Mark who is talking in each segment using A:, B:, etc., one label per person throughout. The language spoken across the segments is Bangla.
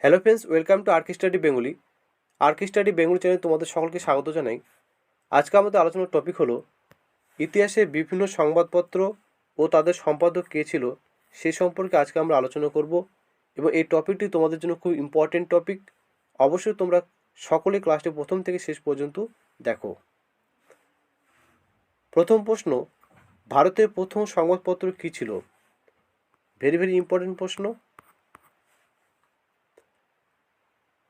A: Hello friends, welcome to RK study Bengali. RK study Bengali চ্যানেলে তোমাদের সকলকে স্বাগত জানাই। আজকে আমাদের আলোচনার টপিক হলো ইতিহাসের বিভিন্ন সংবাদপত্র ও তাদের সম্পাদক কে ছিল সেই সম্পর্কে আজকে আমরা আলোচনা করব, এবং এই টপিকটি তোমাদের জন্য খুব ইম্পর্টেন্ট টপিক। অবশ্যই তোমরা সকলে ক্লাসটি প্রথম থেকে শেষ পর্যন্ত দেখো। প্রথম প্রশ্ন, ভারতের প্রথম সংবাদপত্র কী ছিল? ভেরি ভেরি ইম্পর্টেন্ট প্রশ্ন।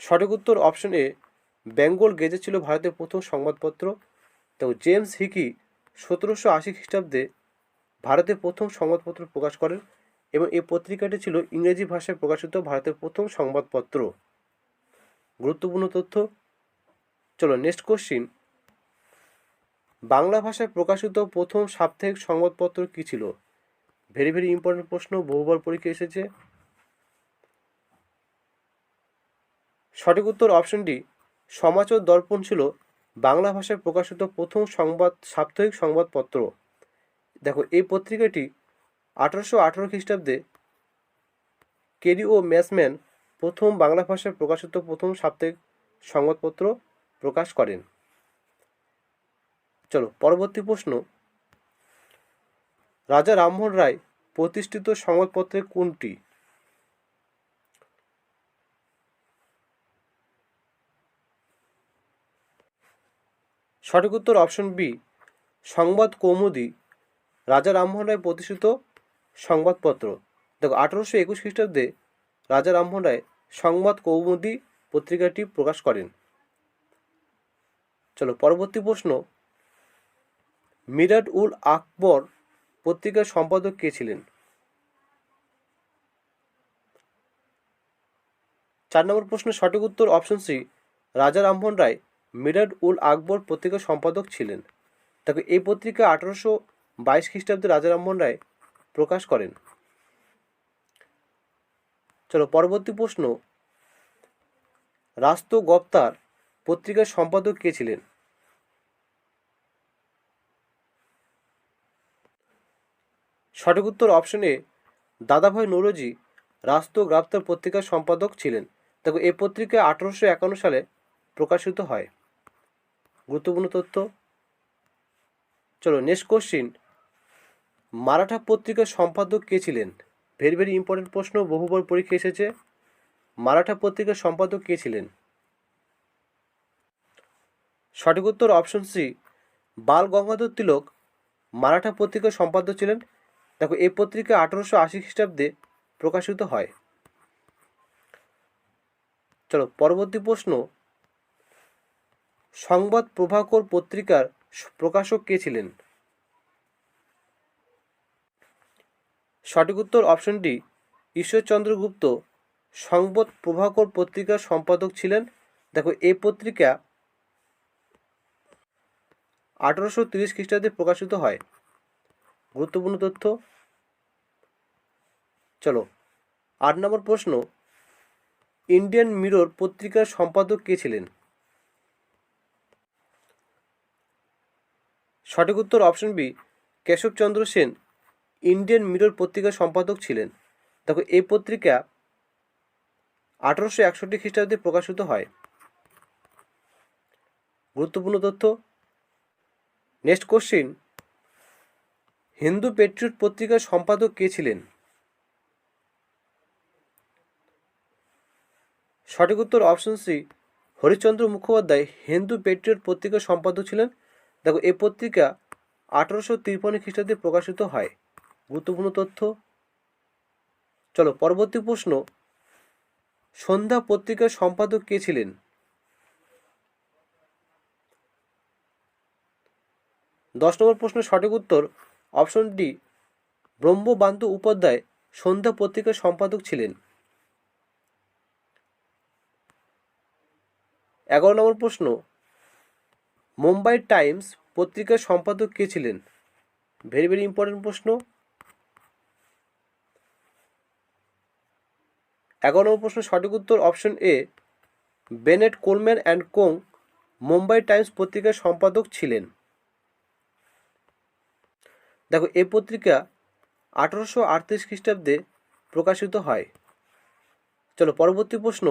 A: সঠিক উত্তর অপশন এ, বেঙ্গল গেজেট ছিল ভারতের প্রথম সংবাদপত্র। তো জেমস হিকি 1780 খ্রিস্টাব্দে ভারতের প্রথম সংবাদপত্র প্রকাশ করেন, এবং এই পত্রিকাটি ছিল ইংরেজি ভাষায় প্রকাশিত ভারতের প্রথম সংবাদপত্র। গুরুত্বপূর্ণ তথ্য। চলো নেক্সট কোশ্চিন, বাংলা ভাষায় প্রকাশিত প্রথম সাপ্তাহিক সংবাদপত্র কী ছিল? ভেরি ভেরি ইম্পর্টেন্ট প্রশ্ন, বহুবার পরীক্ষা এসেছে। সঠিক উত্তর অপশন ডি, সমাচার দর্পণ ছিল বাংলা ভাষায় প্রকাশিত প্রথম সাপ্তাহিক সংবাদপত্র। দেখো, এই পত্রিকাটি 1818 খ্রিস্টাব্দে কেরি ও ম্যাসম্যান প্রথম বাংলা ভাষায় প্রকাশিত প্রথম সাপ্তাহিক সংবাদপত্র প্রকাশ করেন। চলো পরবর্তী প্রশ্ন, রাজা রামমোহন রায় প্রতিষ্ঠিত সংবাদপত্রের কোনটি? সঠিক উত্তর অপশন বি, সংবাদ কৌমুদী রাজা রামমোহন রায় প্রতিষ্ঠিত সংবাদপত্র। দেখো, 1821 খ্রিস্টাব্দে রাজা রামমোহন রায় সংবাদ কৌমুদী পত্রিকাটি প্রকাশ করেন। চলো পরবর্তী প্রশ্ন, মিরাট উল আকবর পত্রিকার সম্পাদক কে ছিলেন? 4 নম্বর প্রশ্ন, সঠিক উত্তর অপশন সি, রাজা রামমোহন রায় মিরাট উল আকবর পত্রিকার সম্পাদক ছিলেন। দেখো, এই পত্রিকা 1822 খ্রিস্টাব্দে রাজা রামমোহন রায় প্রকাশ করেন। চলো পরবর্তী প্রশ্ন, রাস্ত গপ্তার পত্রিকার সম্পাদক কে ছিলেন? সঠিক উত্তর অপশন এ, দাদাভাই নৌরোজি রাস্ত গ্রাপ্তার পত্রিকার সম্পাদক ছিলেন। দেখো, এই পত্রিকা 1851 সালে প্রকাশিত হয়। গুরুত্বপূর্ণ তথ্য। চলো নেক্সট কোশ্চিন, মারাঠা পত্রিকার সম্পাদক কে ছিলেন? ভেরি ভেরি ইম্পর্টেন্ট প্রশ্ন, বহুবার পরীক্ষা এসেছে। মারাঠা পত্রিকার সম্পাদক কে ছিলেন? সঠিক উত্তর অপশন সি, বাল গঙ্গাধর তিলক মারাঠা পত্রিকার সম্পাদক ছিলেন। দেখো, এই পত্রিকা 1880 খ্রিস্টাব্দে প্রকাশিত হয়। চলো পরবর্তী প্রশ্ন, সংবাদ প্রভাকর পত্রিকার প্রকাশক কে ছিলেন? সঠিক উত্তর অপশন ডি, ঈশ্বরচন্দ্র গুপ্ত সংবাদ প্রভাকর পত্রিকার সম্পাদক ছিলেন। দেখো, এই পত্রিকা 1830 খ্রিস্টাব্দে প্রকাশিত হয়। গুরুত্বপূর্ণ তথ্য। চলো 8 নম্বর প্রশ্ন, ইন্ডিয়ান মিরর পত্রিকার সম্পাদক কে ছিলেন? সঠিক উত্তর option B, Keshab Chandra Sen Indian Mirror পত্রিকার সম্পাদক ছিলেন। দেখো, এই পত্রিকা 1861 খ্রিস্টাব্দে প্রকাশিত হয়। গুরুত্বপূর্ণ তথ্য। নেক্সট কোশ্চিন, হিন্দু পেট্রিয়ট পত্রিকার সম্পাদক কে ছিলেন? সঠিক উত্তর option C, Harishchandra Mukhopadhyay Hindu Patriot পত্রিকার সম্পাদক ছিলেন। দেখো, এই পত্রিকা 1853 খ্রিস্টাব্দে প্রকাশিত হয়। গুরুত্বপূর্ণ তথ্য। চলো পরবর্তী প্রশ্ন, সন্ধ্যা পত্রিকার সম্পাদক কে ছিলেন? 10 নম্বর প্রশ্ন, সঠিক উত্তর অপশন ডি, ব্রহ্মবান্ধব উপাধ্যায় সন্ধ্যা পত্রিকার সম্পাদক ছিলেন। 11 নম্বর প্রশ্ন, মুম্বাই টাইমস পত্রিকার সম্পাদক কে ছিলেন? ভেরি ভেরি ইম্পর্টেন্ট প্রশ্ন। 11 নম্বর প্রশ্ন, সঠিক উত্তর option A, Bennett Coleman and co Mumbai Times পত্রিকার সম্পাদক ছিলেন। দেখো, এই পত্রিকা 1838 খ্রিস্টাব্দে প্রকাশিত হয়। চলো পরবর্তী প্রশ্ন,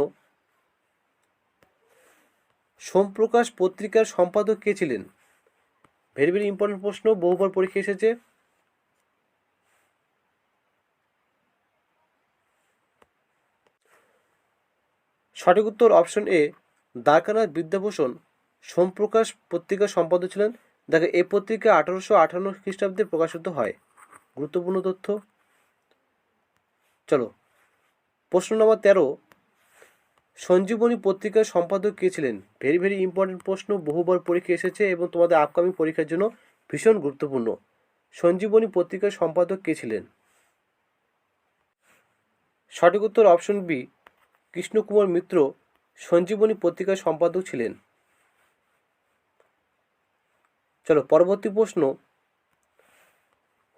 A: সোমপ্রকাশ পত্রিকার সম্পাদক কে ছিলেন? ভেরি ভেরি ইম্পর্টেন্ট প্রশ্ন, বহুবার পরীক্ষা এসেছে। সঠিক উত্তর অপশন এ, দ্বারকানাথ বিদ্যাভূষণ সোমপ্রকাশ পত্রিকার সম্পাদক ছিলেন। দেখো এই পত্রিকা 1858 খ্রিস্টাব্দে প্রকাশিত হয়। গুরুত্বপূর্ণ তথ্য। চলো প্রশ্ন নম্বর 13, সঞ্জীবনী পত্রিকার সম্পাদক কে ছিলেন? ভেরি ভেরি ইম্পর্টেন্ট প্রশ্ন, বহুবার পরীক্ষা এসেছে এবং তোমাদের আপকামিং পরীক্ষার জন্য ভীষণ গুরুত্বপূর্ণ। সঞ্জীবনী পত্রিকার সম্পাদক কে ছিলেন? সঠিক উত্তর অপশন বি, কৃষ্ণকুমার মিত্র সঞ্জীবনী পত্রিকার সম্পাদক ছিলেন। চলো পরবর্তী প্রশ্ন,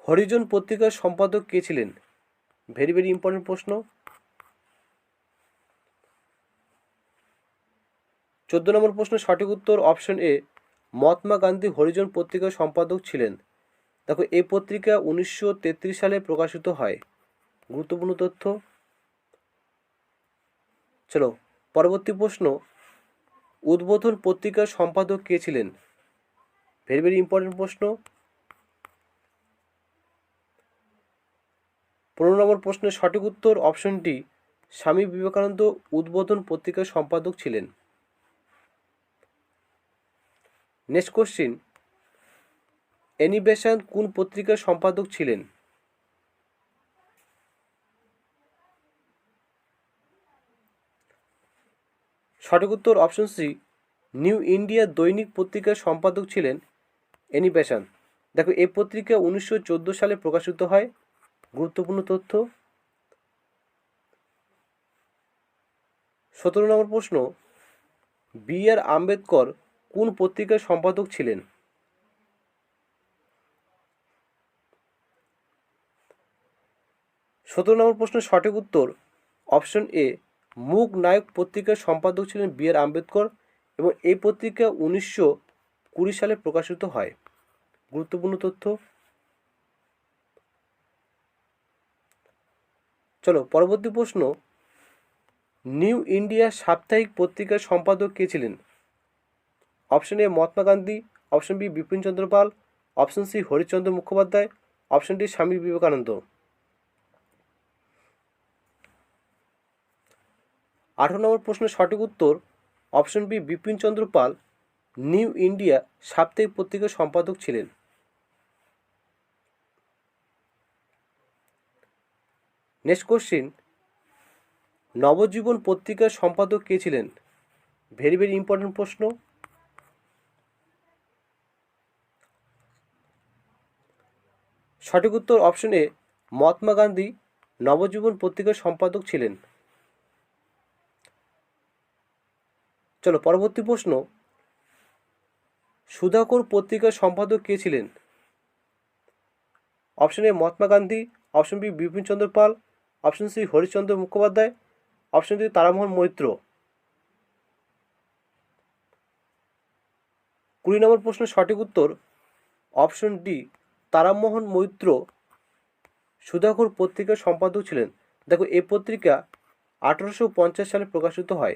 A: হরিজন পত্রিকার সম্পাদক কে ছিলেন? ভেরি ভেরি ইম্পর্টেন্ট প্রশ্ন। 14 নম্বর প্রশ্ন, সঠিক উত্তর অপশন এ, মহাত্মা গান্ধী হরিজন পত্রিকার সম্পাদক ছিলেন। দেখো এই পত্রিকা 1933 সালে প্রকাশিত হয়। গুরুত্বপূর্ণ তথ্য। চলো পরবর্তী প্রশ্ন, উদ্বোধন পত্রিকার সম্পাদক কে ছিলেন? ভেরি ভেরি ইম্পর্টেন্ট প্রশ্ন। 15 নম্বর প্রশ্নের সঠিক উত্তর অপশন ডি, স্বামী বিবেকানন্দ উদ্বোধন পত্রিকার সম্পাদক ছিলেন। নেক্সট কোশ্চিন, এনি বেসান্ত কোন পত্রিকার সম্পাদক ছিলেন? সঠিক উত্তর অপশন সি, নিউ ইন্ডিয়া দৈনিক পত্রিকার সম্পাদক ছিলেন এনি বেসান্ত। দেখো এই পত্রিকা 1914 সালে প্রকাশিত হয়। গুরুত্বপূর্ণ তথ্য। 17 নম্বর প্রশ্ন, বি আর আম্বেদকর কোন পত্রিকার সম্পাদক ছিলেন? সতেরো নম্বর প্রশ্নের সঠিক উত্তর অপশন এ, মুখ নায়ক পত্রিকার সম্পাদক ছিলেন বি আর আম্বেদকর এবং এই পত্রিকা 1920 সালে প্রকাশিত হয়। গুরুত্বপূর্ণ তথ্য। চলো পরবর্তী প্রশ্ন, নিউ ইন্ডিয়া সাপ্তাহিক পত্রিকার সম্পাদক কে ছিলেন? Option A Mahatma Gandhi, option B Bipin Chandra Pal, option C Harishchandra Mukhopadhyay, option D Swami Vivekananda. 18 number প্রশ্নের সঠিক উত্তর option B Bipin Chandra Pal new India সাপ্তাহিক পত্রিকার সম্পাদক ছিলেন। নেক্সট কোশ্চিন, নবজীবন পত্রিকার সম্পাদক কে ছিলেন? ভেরি ভেরি ইম্পর্টেন্ট প্রশ্ন। সঠিক উত্তর অপশন এ, মহাত্মা গান্ধী নবজীবন পত্রিকার সম্পাদক ছিলেন। চলো পরবর্তী প্রশ্ন, সুধাকর পত্রিকার সম্পাদক কে ছিলেন? Option A Mahatma Gandhi, option B Bipin Chandra Pal, option C Harishchandra Mukhopadhyay, option D Taramohan Maitra. 20 number প্রশ্নের সঠিক উত্তর অপশন ডি, তারামোহন মৈত্র সুধাকর পত্রিকার সম্পাদক ছিলেন। দেখো এই পত্রিকা 1850 সালে প্রকাশিত হয়।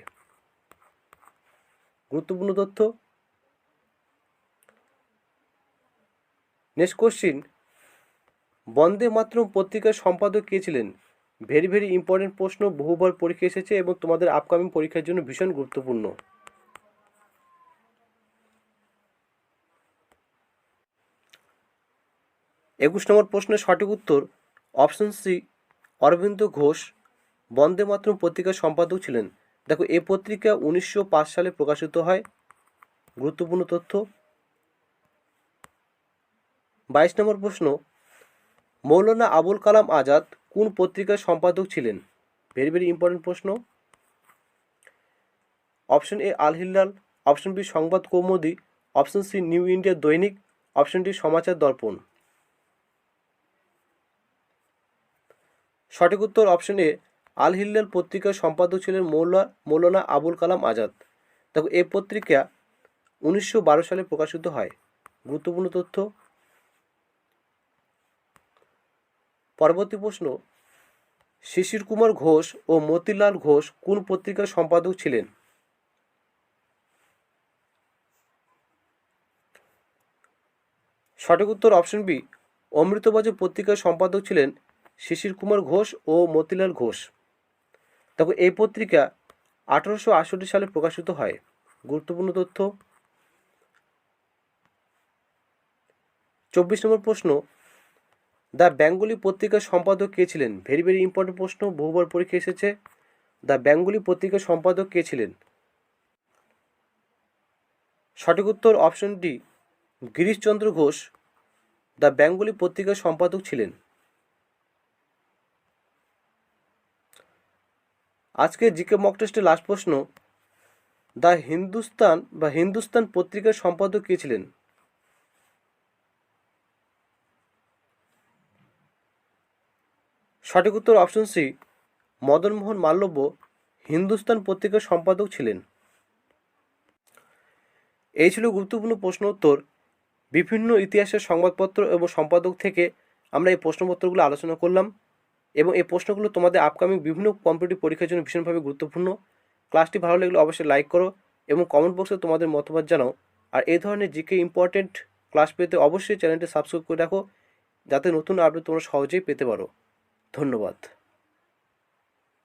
A: গুরুত্বপূর্ণ তথ্য। নেক্সট কোশ্চিন, বন্দে মাতরম পত্রিকার সম্পাদক কে ছিলেন? ভেরি ভেরি ইম্পর্টেন্ট প্রশ্ন, বহুবার পরীক্ষা এসেছে এবং তোমাদের আপকামিং পরীক্ষার জন্য ভীষণ গুরুত্বপূর্ণ। একুশ নম্বর প্রশ্নের সঠিক উত্তর অপশন সি, অরবিন্দ ঘোষ বন্দে মাতরম পত্রিকার সম্পাদক ছিলেন। দেখো এই পত্রিকা 1905 সালে প্রকাশিত হয়। গুরুত্বপূর্ণ তথ্য। 22 নম্বর প্রশ্ন, মৌলানা আবুল কালাম আজাদ কোন পত্রিকার সম্পাদক ছিলেন? ভেরি ভেরি ইম্পর্টেন্ট প্রশ্ন। Option A Al Hilal, option B Sambad Kaumudi, option C New India Dainik, option D Samachar Darpan. সঠিক উত্তর অপশন এ, আল হিলাল পত্রিকার সম্পাদক ছিলেন মৌলানা আবুল কালাম আজাদ। দেখো এই পত্রিকা 1912 সালে প্রকাশিত হয়। গুরুত্বপূর্ণ তথ্য। পরবর্তী প্রশ্ন, শিশির কুমার ঘোষ ও মতিলাল ঘোষ কোন পত্রিকার সম্পাদক ছিলেন? সঠিক উত্তর অপশন বি, অমৃতবাজার পত্রিকার সম্পাদক ছিলেন শিশির কুমার ঘোষ ও মতিলাল ঘোষ। দেখো এই পত্রিকা 1868 সালে প্রকাশিত হয়। গুরুত্বপূর্ণ তথ্য। 24 নম্বর প্রশ্ন, দ্য বেঙ্গলি পত্রিকার সম্পাদক কে ছিলেন? ভেরি ভেরি ইম্পর্টেন্ট প্রশ্ন, বহুবার পরীক্ষা এসেছে। দ্য বেঙ্গলি পত্রিকার সম্পাদক কে ছিলেন? সঠিক উত্তর option D, Girishchandra Ghosh the Bengali পত্রিকার সম্পাদক ছিলেন। আজকে জিকে মক টেস্টের লাস্ট প্রশ্ন, দ্য হিন্দুস্তান পত্রিকার সম্পাদক কে ছিলেন? সঠিক উত্তর অপশন সি, মদনমোহন মালব্য হিন্দুস্তান পত্রিকার সম্পাদক ছিলেন। এই ছিল গুরুত্বপূর্ণ প্রশ্ন উত্তর। বিভিন্ন ইতিহাসের সংবাদপত্র এবং সম্পাদক থেকে আমরা এই প্রশ্নপত্রগুলো আলোচনা করলাম এবং এই প্রশ্নগুলো তোমাদের আপকামিং বিভিন্ন কম্পিটিটিভ পরীক্ষার জন্য ভীষণভাবে গুরুত্বপূর্ণ। ক্লাসটি ভালো লাগলে অবশ্যই লাইক করো এবং কমেন্ট বক্সে তোমাদের মতামত জানাও। আর এই ধরনের জিকে ইম্পর্টেন্ট ক্লাস পেতে অবশ্যই চ্যানেলটি সাবস্ক্রাইব করে রাখো, যাতে নতুন আপডেট তোমরা সহজেই পেতে পারো। ধন্যবাদ।